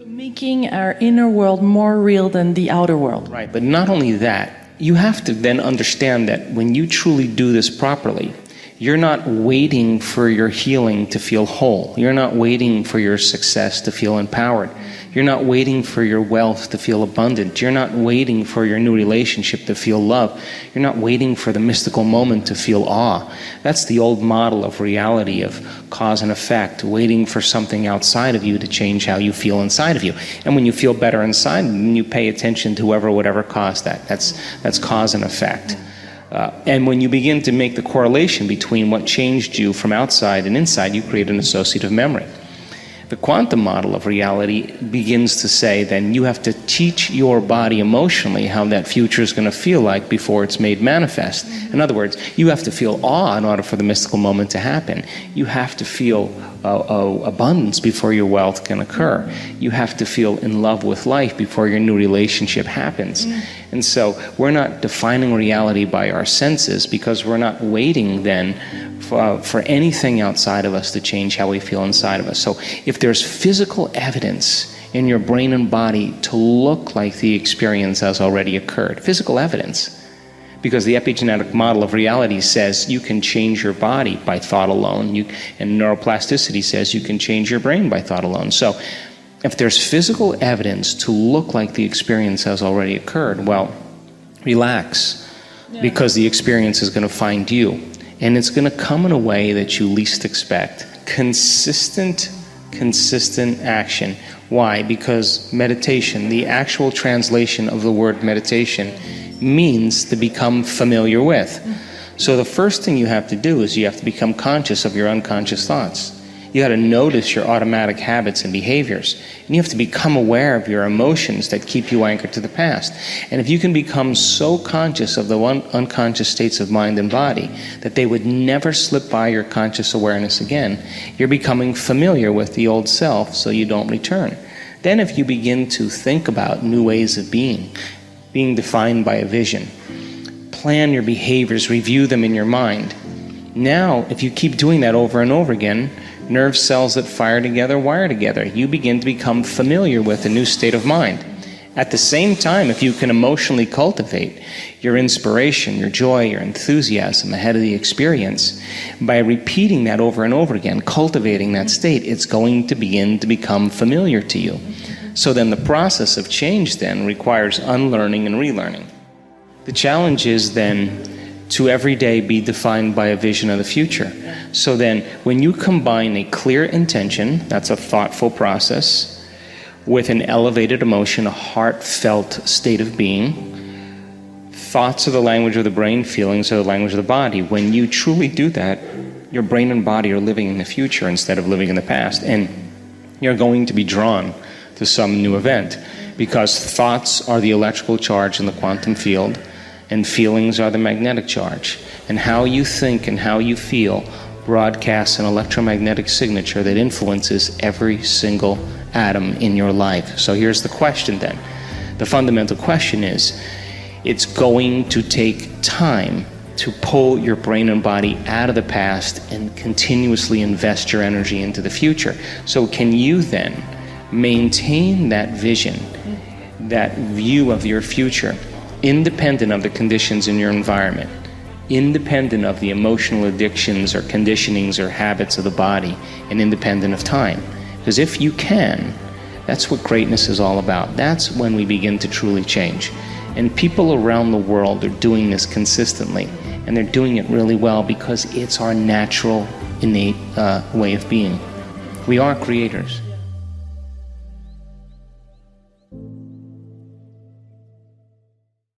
Making our inner world more real than the outer world. Right, but not only that, you have to then understand that when you truly do this properly, you're not waiting for your healing to feel whole. You're not waiting for your success to feel empowered. You're not waiting for your wealth to feel abundant. You're not waiting for your new relationship to feel love. You're not waiting for the mystical moment to feel awe. That's the old model of reality, of cause and effect, waiting for something outside of you to change how you feel inside of you. And when you feel better inside, then you pay attention to whatever caused that. That's cause and effect. And when you begin to make the correlation between what changed you from outside and inside, you create an associative memory. The quantum model of reality begins to say then you have to teach your body emotionally how that future is going to feel like before it's made manifest. In other words, you have to feel awe in order for the mystical moment to happen. You have to feel abundance before your wealth can occur. You have to feel in love with life before your new relationship happens. And so we're not defining reality by our senses because we're not waiting then for anything outside of us to change how we feel inside of us. So if there's physical evidence in your brain and body to look like the experience has already occurred, physical evidence, because the epigenetic model of reality says you can change your body by thought alone, and neuroplasticity says you can change your brain by thought alone. So if there's physical evidence to look like the experience has already occurred, well, relax, because the experience is going to find you. And it's going to come in a way that you least expect. Consistent action. Why? Because meditation, the actual translation of the word meditation, means to become familiar with. So the first thing you have to do is you have to become conscious of your unconscious thoughts. You got to notice your automatic habits and behaviors. And you have to become aware of your emotions that keep you anchored to the past. And if you can become so conscious of the unconscious states of mind and body that they would never slip by your conscious awareness again, you're becoming familiar with the old self so you don't return. Then if you begin to think about new ways of being defined by a vision, plan your behaviors, review them in your mind. Now, if you keep doing that over and over again, nerve cells that fire together wire together. You begin to become familiar with a new state of mind. At the same time, if you can emotionally cultivate your inspiration, your joy, your enthusiasm ahead of the experience, by repeating that over and over again, cultivating that state, it's going to begin to become familiar to you. So then the process of change then requires unlearning and relearning. The challenge is then to every day be defined by a vision of the future. So then, when you combine a clear intention, that's a thoughtful process, with an elevated emotion, a heartfelt state of being, thoughts are the language of the brain, feelings are the language of the body. When you truly do that, your brain and body are living in the future instead of living in the past, and you're going to be drawn to some new event, because thoughts are the electrical charge in the quantum field, and feelings are the magnetic charge. And how you think and how you feel broadcasts an electromagnetic signature that influences every single atom in your life. So here's the question then. The fundamental question is, it's going to take time to pull your brain and body out of the past and continuously invest your energy into the future. So can you then maintain that vision, that view of your future, independent of the conditions in your environment, independent of the emotional addictions or conditionings or habits of the body, and independent of time? Because if you can, that's what greatness is all about. That's when we begin to truly change. And people around the world are doing this consistently, and they're doing it really well because it's our natural, innate way of being. We are creators.